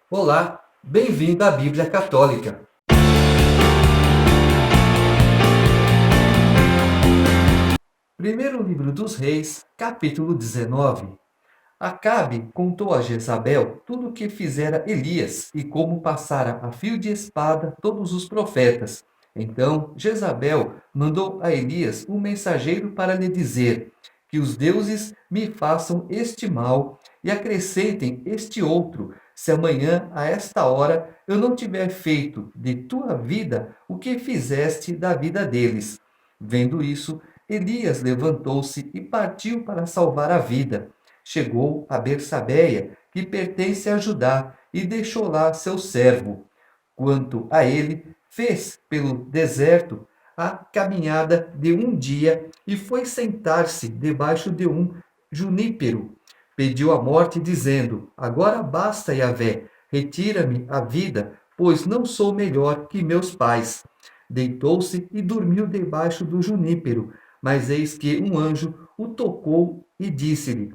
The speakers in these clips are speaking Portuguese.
Olá, bem-vindo à Bíblia Católica. Primeiro livro dos Reis, capítulo 19. Acabe contou a Jezabel tudo o que fizera Elias e como passara a fio de espada todos os profetas. Então Jezabel mandou a Elias um mensageiro para lhe dizer: que os deuses me façam este mal e acrescentem este outro, se amanhã, a esta hora, eu não tiver feito de tua vida o que fizeste da vida deles. Vendo isso, Elias levantou-se e partiu para salvar a vida. Chegou a Bersabeia, que pertence a Judá, e deixou lá seu servo. Quanto a ele, fez pelo deserto a caminhada de um dia e foi sentar-se debaixo de um junípero. Pediu a morte, dizendo: Agora basta, Yahvé, retira-me a vida, pois não sou melhor que meus pais. Deitou-se e dormiu debaixo do junípero. Mas eis que um anjo o tocou e disse-lhe: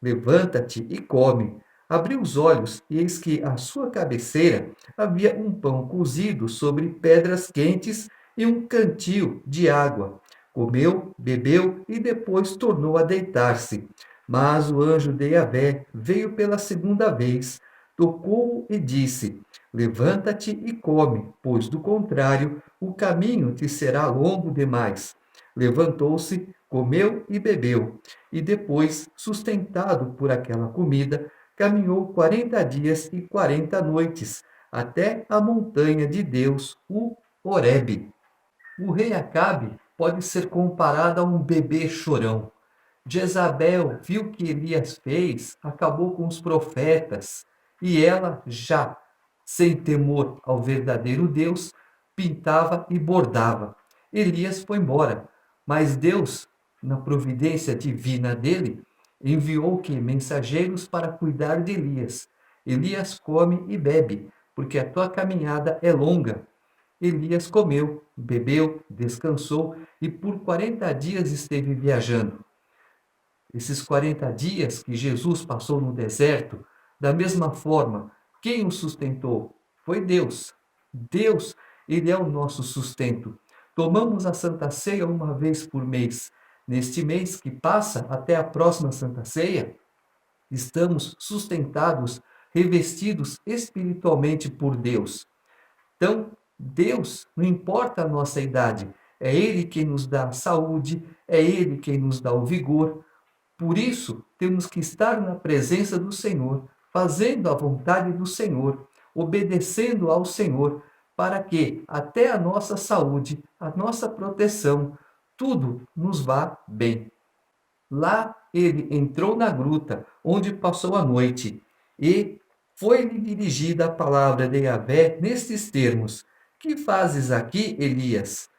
Levanta-te e come. Abriu os olhos, e eis que à sua cabeceira havia um pão cozido sobre pedras quentes e um cantil de água. Comeu, bebeu e depois tornou a deitar-se. Mas o anjo de Yahvé veio pela segunda vez, tocou-o e disse: Levanta-te e come, pois do contrário o caminho te será longo demais. Levantou-se, comeu e bebeu, e depois, sustentado por aquela comida, caminhou 40 dias e 40 noites, até a montanha de Deus, o Horebe. O rei Acabe pode ser comparado a um bebê chorão. Jezabel viu o que Elias fez, acabou com os profetas, e ela, já sem temor ao verdadeiro Deus, pintava e bordava. Elias foi embora, mas Deus, na providência divina dele, enviou que mensageiros para cuidar de Elias. Elias come e bebe, porque a tua caminhada é longa. Elias comeu, bebeu, descansou e por 40 dias esteve viajando. Esses 40 dias que Jesus passou no deserto, da mesma forma, quem o sustentou? Foi Deus. Deus, ele é o nosso sustento. Tomamos a Santa Ceia uma vez por mês. Neste mês que passa até a próxima Santa Ceia, estamos sustentados, revestidos espiritualmente por Deus. Então, Deus, não importa a nossa idade, é Ele quem nos dá a saúde, é Ele quem nos dá o vigor. Por isso, temos que estar na presença do Senhor, fazendo a vontade do Senhor, obedecendo ao Senhor, para que até a nossa saúde, a nossa proteção, tudo nos vá bem. Lá ele entrou na gruta, onde passou a noite, e foi-lhe dirigida a palavra de Yahvé nestes termos: Que fazes aqui, Elias?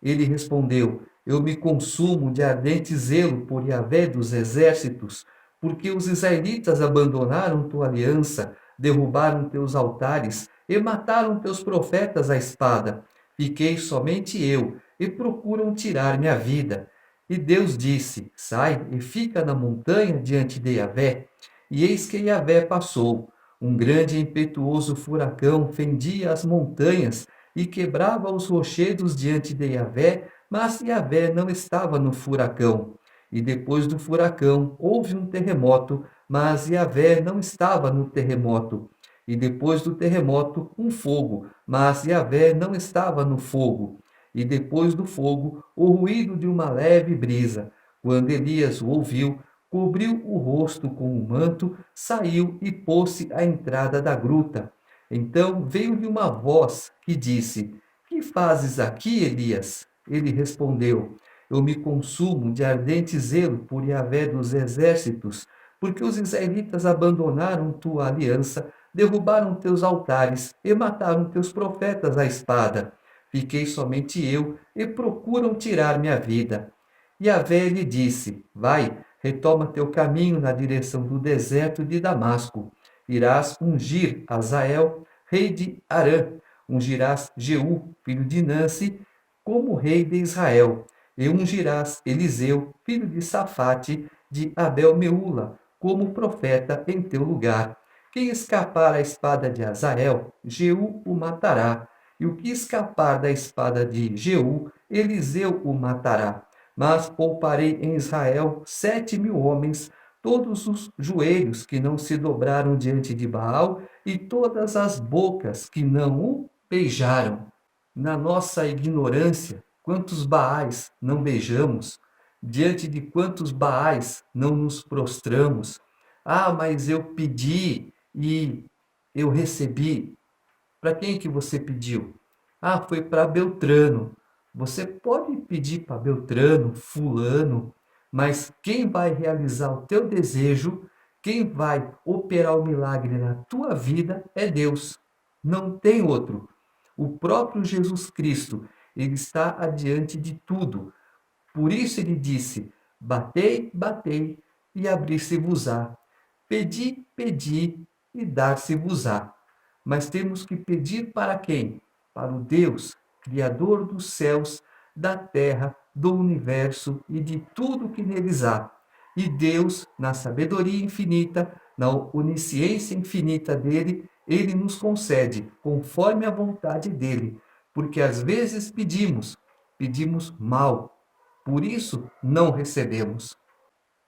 Ele respondeu: Eu me consumo de ardente zelo por Yahvé dos exércitos, porque os israelitas abandonaram tua aliança, derrubaram teus altares e mataram teus profetas à espada. Fiquei somente eu, e procuram tirar minha vida. E Deus disse: Sai e fica na montanha diante de Yahvé. E eis que Yahvé passou. Um grande e impetuoso furacão fendia as montanhas e quebrava os rochedos diante de Yahvé, mas Yahvé não estava no furacão. E depois do furacão houve um terremoto, mas Yahvé não estava no terremoto. E depois do terremoto, um fogo, mas Yahvé não estava no fogo. E depois do fogo, o ruído de uma leve brisa. Quando Elias o ouviu, cobriu o rosto com um manto, saiu e pôs-se à entrada da gruta. Então veio-lhe uma voz que disse: Que fazes aqui, Elias? Ele respondeu: Eu me consumo de ardente zelo por Yahvé dos exércitos, porque os israelitas abandonaram tua aliança, derrubaram teus altares e mataram teus profetas à espada. Fiquei somente eu e procuram tirar minha vida. Yahvé lhe disse: Vai, retoma teu caminho na direção do deserto de Damasco. Irás ungir Azael, rei de Arã. Ungirás Jeú, filho de Nansi, como rei de Israel. E ungirás Eliseu, filho de Safate, de Abel-Meula, como profeta em teu lugar. Quem escapar à espada de Azael, Jeú o matará. E o que escapar da espada de Jeú, Eliseu o matará. Mas pouparei em Israel 7.000 homens, todos os joelhos que não se dobraram diante de Baal e todas as bocas que não o beijaram. Na nossa ignorância, quantos Baais não beijamos? Diante de quantos Baais não nos prostramos? Ah, mas eu pedi e eu recebi. Para quem que você pediu? Ah, foi para Beltrano. Você pode pedir para Beltrano, fulano, mas quem vai realizar o teu desejo, quem vai operar o milagre na tua vida é Deus. Não tem outro. O próprio Jesus Cristo, ele está adiante de tudo. Por isso ele disse: batei, batei e abrir-se-vos-á. Pedi, pedi e dar-se-vos-á. Mas temos que pedir para quem? Para o Deus, Criador dos céus, da terra, do universo e de tudo que neles há. E Deus, na sabedoria infinita, na onisciência infinita dele, ele nos concede conforme a vontade dele, porque às vezes pedimos mal, por isso não recebemos.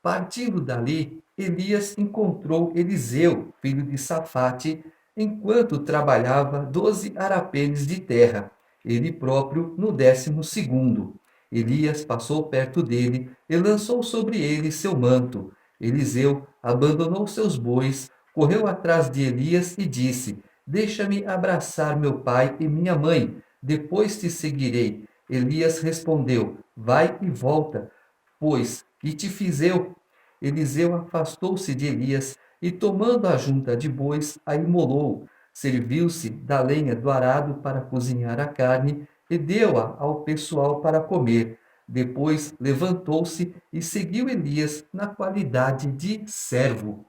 Partindo dali, Elias encontrou Eliseu, filho de Safate, enquanto trabalhava 12 arapenes de terra, ele próprio no 12º. Elias passou perto dele e lançou sobre ele seu manto. Eliseu abandonou seus bois, correu atrás de Elias e disse: deixa-me abraçar meu pai e minha mãe, depois te seguirei. Elias respondeu: vai e volta, pois que te fiz eu? Eliseu afastou-se de Elias e, tomando a junta de bois, a imolou. Serviu-se da lenha do arado para cozinhar a carne e deu-a ao pessoal para comer. Depois levantou-se e seguiu Elias na qualidade de servo.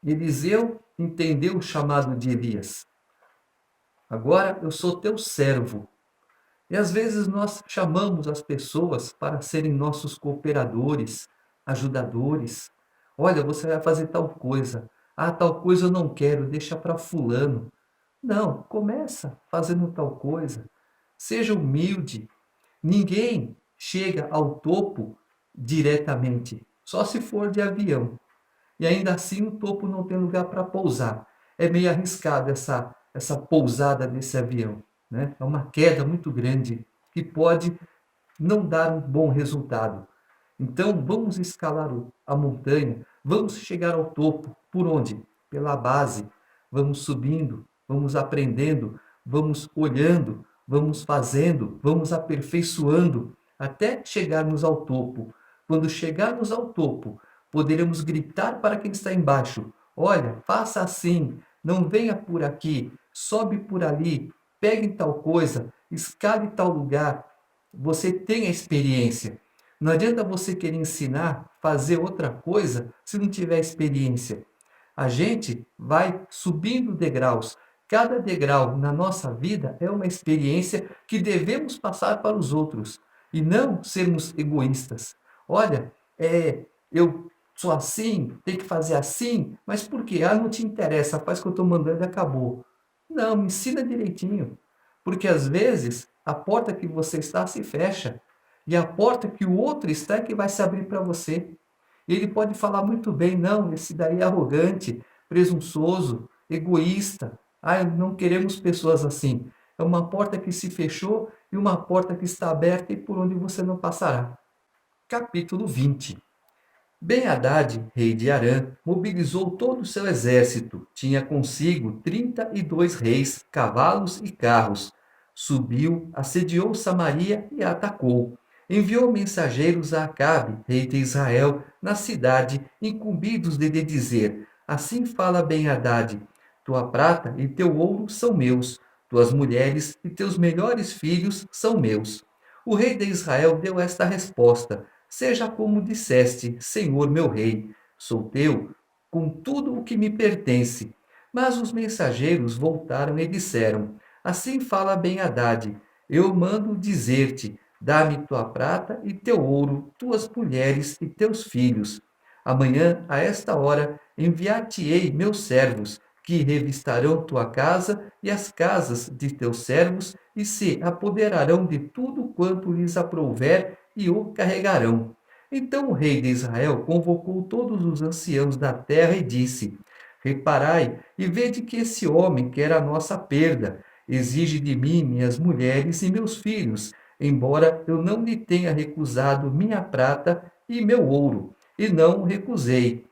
Eliseu entendeu o chamado de Elias. Agora eu sou teu servo. E às vezes nós chamamos as pessoas para serem nossos cooperadores, ajudadores. Olha, você vai fazer tal coisa. Ah, tal coisa eu não quero, deixa para fulano. Não, começa fazendo tal coisa. Seja humilde. Ninguém chega ao topo diretamente, só se for de avião. E ainda assim o topo não tem lugar para pousar. É meio arriscado essa pousada desse avião, né? É uma queda muito grande que pode não dar um bom resultado. Então vamos escalar a montanha, vamos chegar ao topo. Por onde? Pela base. Vamos subindo, vamos aprendendo, vamos olhando, vamos fazendo, vamos aperfeiçoando até chegarmos ao topo. Quando chegarmos ao topo, poderemos gritar para quem está embaixo: olha, faça assim, não venha por aqui, sobe por ali, pegue tal coisa, escale tal lugar. Você tem a experiência. Não adianta você querer ensinar, fazer outra coisa, se não tiver experiência. A gente vai subindo degraus. Cada degrau na nossa vida é uma experiência que devemos passar para os outros e não sermos egoístas. Olha, eu sou assim, tem que fazer assim, mas por quê? Ah, não te interessa, faz o que eu estou mandando e acabou. Não, me ensina direitinho. Porque às vezes a porta que você está se fecha e a porta que o outro está é que vai se abrir para você. Ele pode falar muito bem: não, esse daí é arrogante, presunçoso, egoísta. Ah, não queremos pessoas assim. É uma porta que se fechou e uma porta que está aberta e por onde você não passará. Capítulo 20. Ben-Hadad, rei de Arã, mobilizou todo o seu exército. Tinha consigo 32 reis, cavalos e carros. Subiu, assediou Samaria e a atacou. Enviou mensageiros a Acabe, rei de Israel, na cidade, incumbidos de lhe dizer: assim fala Ben-Hadad: tua prata e teu ouro são meus, tuas mulheres e teus melhores filhos são meus. O rei de Israel deu esta resposta: seja como disseste, Senhor meu rei, sou teu, com tudo o que me pertence. Mas os mensageiros voltaram e disseram: assim fala Ben-Hadad: eu mando dizer-te: dá-me tua prata e teu ouro, tuas mulheres e teus filhos. Amanhã, a esta hora, enviar-te-ei meus servos, que revistarão tua casa e as casas de teus servos, e se apoderarão de tudo quanto lhes aprouver, e o carregarão. Então o rei de Israel convocou todos os anciãos da terra e disse: Reparai e vede que esse homem quer a nossa perda. Exige de mim minhas mulheres e meus filhos, embora eu não lhe tenha recusado minha prata e meu ouro, e não recusei.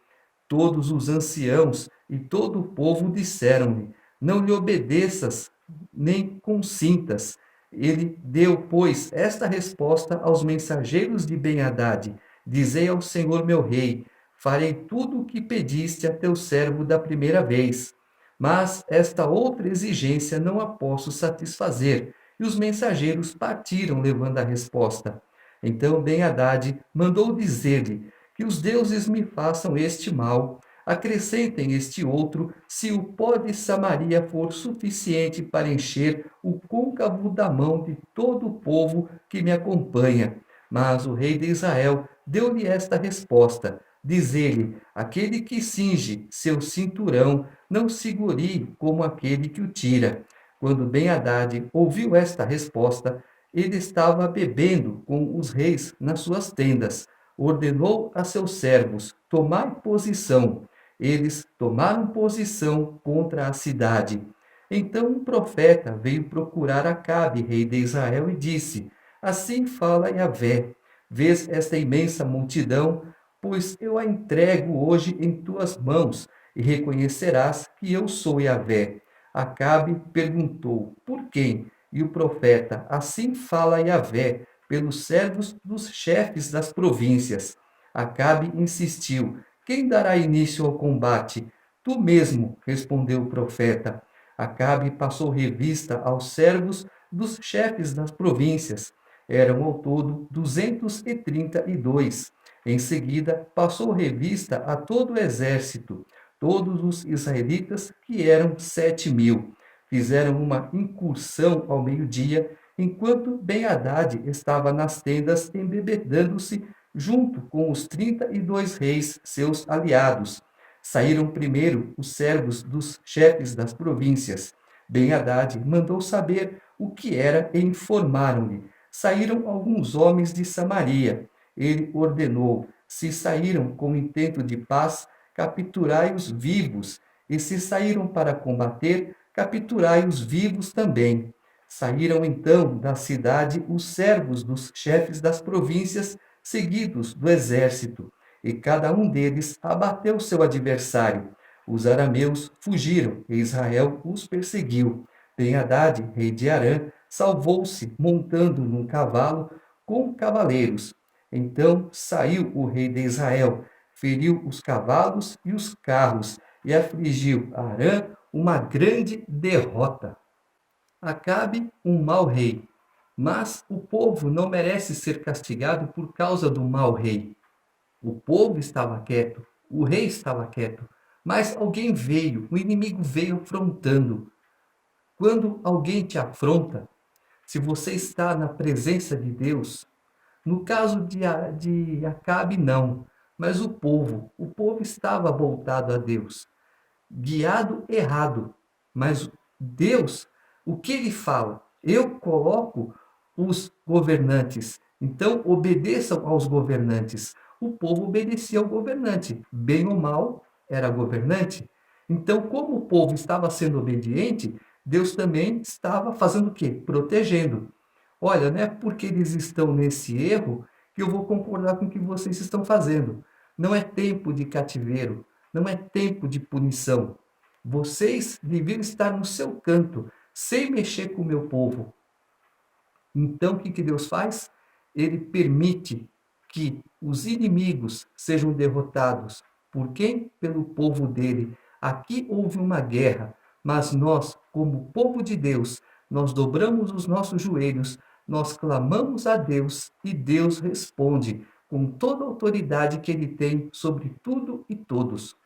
Todos os anciãos e todo o povo disseram-lhe: Não lhe obedeças, nem consintas. Ele deu, pois, esta resposta aos mensageiros de Ben-Hadad: Dizei ao Senhor meu rei: Farei tudo o que pediste a teu servo da primeira vez. Mas esta outra exigência não a posso satisfazer. E os mensageiros partiram levando a resposta. Então Ben-Hadad mandou dizer-lhe: Que os deuses me façam este mal, acrescentem este outro, se o pó de Samaria for suficiente para encher o côncavo da mão de todo o povo que me acompanha. Mas o rei de Israel deu-lhe esta resposta: Diz-lhe: aquele que cinge seu cinturão não se glorie como aquele que o tira. Quando Ben-Hadad ouviu esta resposta, ele estava bebendo com os reis nas suas tendas. Ordenou a seus servos: tomai posição. Eles tomaram posição contra a cidade. Então um profeta veio procurar Acabe, rei de Israel, e disse: Assim fala Yahvé: Vês esta imensa multidão? Pois eu a entrego hoje em tuas mãos, e reconhecerás que eu sou Yahvé. Acabe perguntou: Por quem? E o profeta: Assim fala Yahvé, pelos servos dos chefes das províncias. Acabe insistiu: Quem dará início ao combate? Tu mesmo, respondeu o profeta. Acabe passou revista aos servos dos chefes das províncias. Eram ao todo 232. Em seguida, passou revista a todo o exército, todos os israelitas, que eram 7.000. Fizeram uma incursão ao meio-dia, enquanto Ben-Hadad estava nas tendas embebedando-se junto com os 32 reis, seus aliados. Saíram primeiro os servos dos chefes das províncias. Ben-Hadad mandou saber o que era e informaram-lhe. Saíram alguns homens de Samaria. Ele ordenou: se saíram com intento de paz, capturai-os vivos, e se saíram para combater, capturai-os vivos também. Saíram então da cidade os servos dos chefes das províncias, seguidos do exército, e cada um deles abateu seu adversário. Os arameus fugiram, e Israel os perseguiu. Ben-Hadad, rei de Arã, salvou-se montando num cavalo com cavaleiros. Então saiu o rei de Israel, feriu os cavalos e os carros, e afligiu Arã uma grande derrota. Acabe um mau rei, mas o povo não merece ser castigado por causa do mau rei. O povo estava quieto, o rei estava quieto, mas alguém veio, o inimigo veio afrontando. Quando alguém te afronta, se você está na presença de Deus, no caso de Acabe, não, mas o povo estava voltado a Deus, guiado errado, mas Deus, o que ele fala? Eu coloco os governantes, então obedeçam aos governantes. O povo obedecia ao governante, bem ou mal, era governante. Então, como o povo estava sendo obediente, Deus também estava fazendo o quê? Protegendo. Olha, não é porque eles estão nesse erro que eu vou concordar com o que vocês estão fazendo. Não é tempo de cativeiro, não é tempo de punição. Vocês deviam estar no seu canto, sem mexer com o meu povo. Então, o que Deus faz? Ele permite que os inimigos sejam derrotados. Por quem? Pelo povo dele. Aqui houve uma guerra, mas nós, como povo de Deus, nós dobramos os nossos joelhos, nós clamamos a Deus e Deus responde com toda a autoridade que ele tem sobre tudo e todos.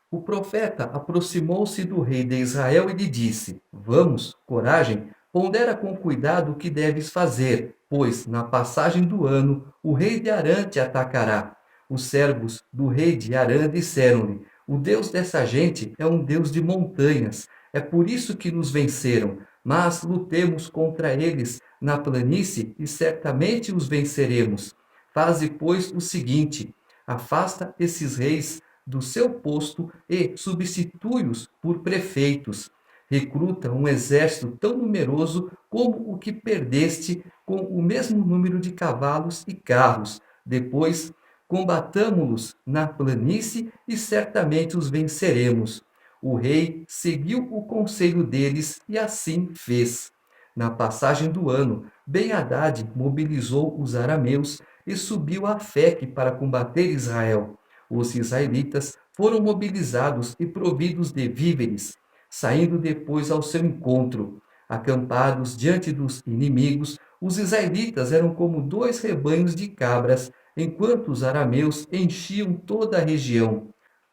O profeta aproximou-se do rei de Israel e lhe disse: Vamos, coragem, pondera com cuidado o que deves fazer, pois na passagem do ano o rei de Arã te atacará. Os servos do rei de Arã disseram-lhe: o Deus dessa gente é um Deus de montanhas. É por isso que nos venceram. Mas lutemos contra eles na planície e certamente os venceremos. Faze, pois, o seguinte: afasta esses reis do seu posto e substitui-os por prefeitos. Recruta um exército tão numeroso como o que perdeste, com o mesmo número de cavalos e carros. Depois combatamo-los na planície e certamente os venceremos. O rei seguiu o conselho deles e assim fez. Na passagem do ano, Ben-Hadad mobilizou os arameus e subiu a Afeque para combater Israel. Os israelitas foram mobilizados e providos de víveres, saindo depois ao seu encontro. Acampados diante dos inimigos, os israelitas eram como dois rebanhos de cabras, enquanto os arameus enchiam toda a região.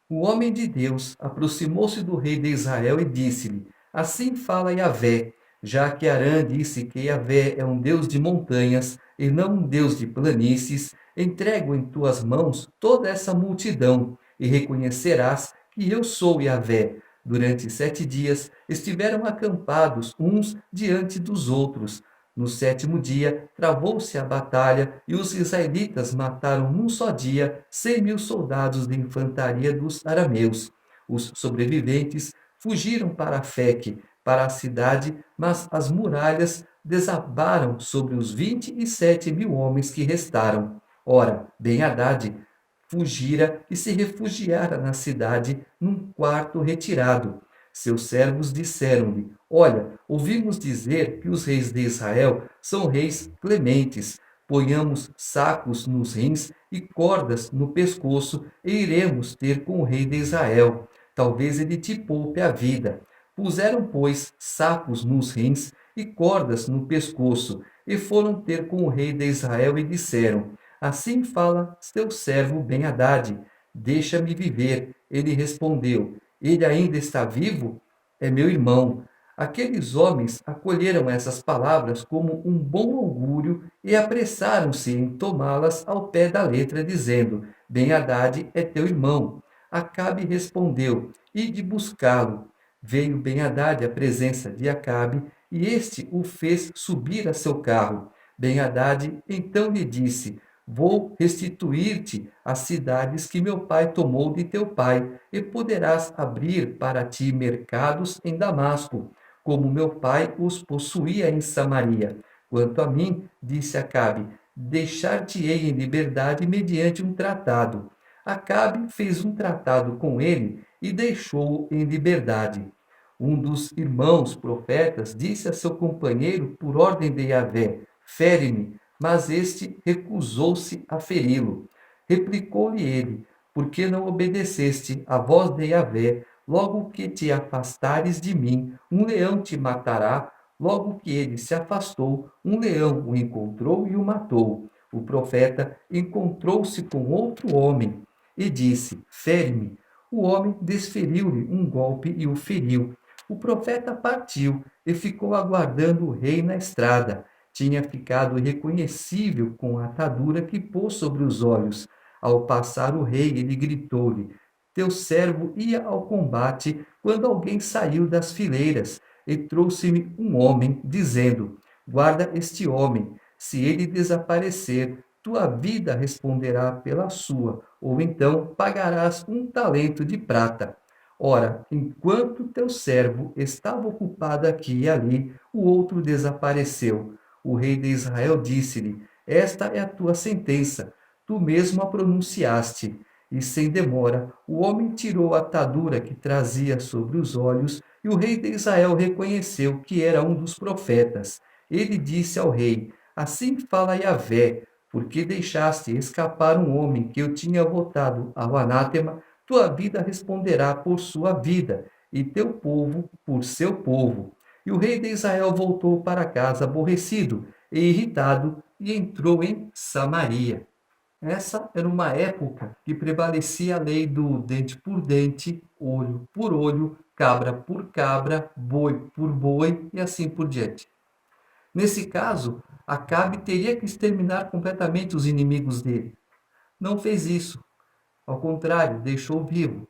O homem de Deus aproximou-se do rei de Israel e disse-lhe: assim fala Yahvé, já que Arã disse que Yahvé é um Deus de montanhas e não um Deus de planícies, entrego em tuas mãos toda essa multidão, e reconhecerás que eu sou Yahvé. Durante 7 dias estiveram acampados uns diante dos outros. No sétimo dia, travou-se a batalha e os israelitas mataram num só dia 100.000 soldados de infantaria dos arameus. Os sobreviventes fugiram para Afeque, para a cidade, mas as muralhas desabaram sobre os 27.000 homens que restaram. Ora, Ben-Hadad fugira e se refugiara na cidade num quarto retirado. Seus servos disseram-lhe: olha, ouvimos dizer que os reis de Israel são reis clementes. Ponhamos sacos nos rins e cordas no pescoço e iremos ter com o rei de Israel. Talvez ele te poupe a vida. Puseram, pois, sacos nos rins e cordas no pescoço e foram ter com o rei de Israel e disseram: assim fala teu servo Ben-Hadad, deixa-me viver. Ele respondeu: ele ainda está vivo? É meu irmão. Aqueles homens acolheram essas palavras como um bom augúrio e apressaram-se em tomá-las ao pé da letra, dizendo: Ben-Hadad é teu irmão. Acabe respondeu: ide buscá-lo. Veio Ben-Hadad à presença de Acabe, e este o fez subir a seu carro. Ben-Hadad então lhe disse: vou restituir-te as cidades que meu pai tomou de teu pai, e poderás abrir para ti mercados em Damasco, como meu pai os possuía em Samaria. Quanto a mim, disse Acabe, deixar-te-ei em liberdade mediante um tratado. Acabe fez um tratado com ele e deixou-o em liberdade. Um dos irmãos profetas disse a seu companheiro por ordem de Yahvé: fere-me, mas este recusou-se a feri-lo. Replicou-lhe ele: por que não obedeceste à voz de Yahvé? Logo que te afastares de mim, um leão te matará. Logo que ele se afastou, um leão o encontrou e o matou. O profeta encontrou-se com outro homem e disse: fere-me. O homem desferiu-lhe um golpe e o feriu. O profeta partiu e ficou aguardando o rei na estrada. Tinha ficado irreconhecível com a atadura que pôs sobre os olhos. Ao passar o rei, ele gritou-lhe: teu servo ia ao combate quando alguém saiu das fileiras e trouxe-me um homem, dizendo: guarda este homem. Se ele desaparecer, tua vida responderá pela sua, ou então pagarás um talento de prata. Ora, enquanto teu servo estava ocupado aqui e ali, o outro desapareceu. O rei de Israel disse-lhe: esta é a tua sentença, tu mesmo a pronunciaste. E sem demora, o homem tirou a atadura que trazia sobre os olhos, e o rei de Israel reconheceu que era um dos profetas. Ele disse ao rei: assim fala Yahvé, porque deixaste escapar um homem que eu tinha votado ao anátema, tua vida responderá por sua vida, e teu povo por seu povo. E o rei de Israel voltou para casa aborrecido e irritado e entrou em Samaria. Essa era uma época que prevalecia a lei do dente por dente, olho por olho, cabra por cabra, boi por boi e assim por diante. Nesse caso, Acabe teria que exterminar completamente os inimigos dele. Não fez isso. Ao contrário, deixou vivo.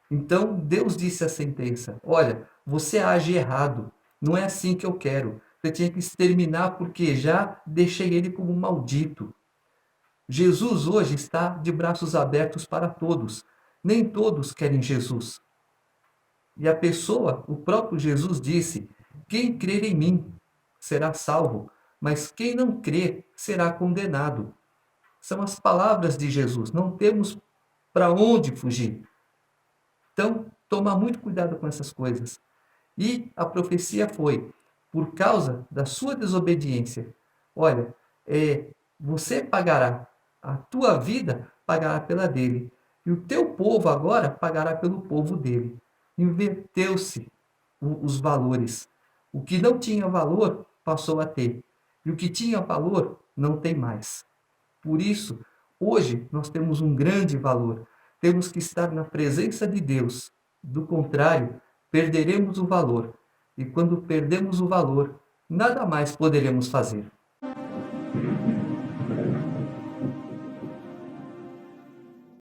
Então Deus disse a sentença: olha, você age errado. Não é assim que eu quero. Você tinha que exterminar porque já deixei ele como maldito. Jesus hoje está de braços abertos para todos. Nem todos querem Jesus. E a pessoa, o próprio Jesus disse: quem crer em mim será salvo, mas quem não crer será condenado. São as palavras de Jesus. Não temos para onde fugir. Então, toma muito cuidado com essas coisas. E a profecia foi, por causa da sua desobediência. Olha, você pagará, a tua vida pagará pela dele. E o teu povo agora pagará pelo povo dele. Inverteu-se os valores. O que não tinha valor passou a ter. E o que tinha valor não tem mais. Por isso, hoje nós temos um grande valor. Temos que estar na presença de Deus. Do contrário, perderemos o valor. E quando perdemos o valor, nada mais poderemos fazer.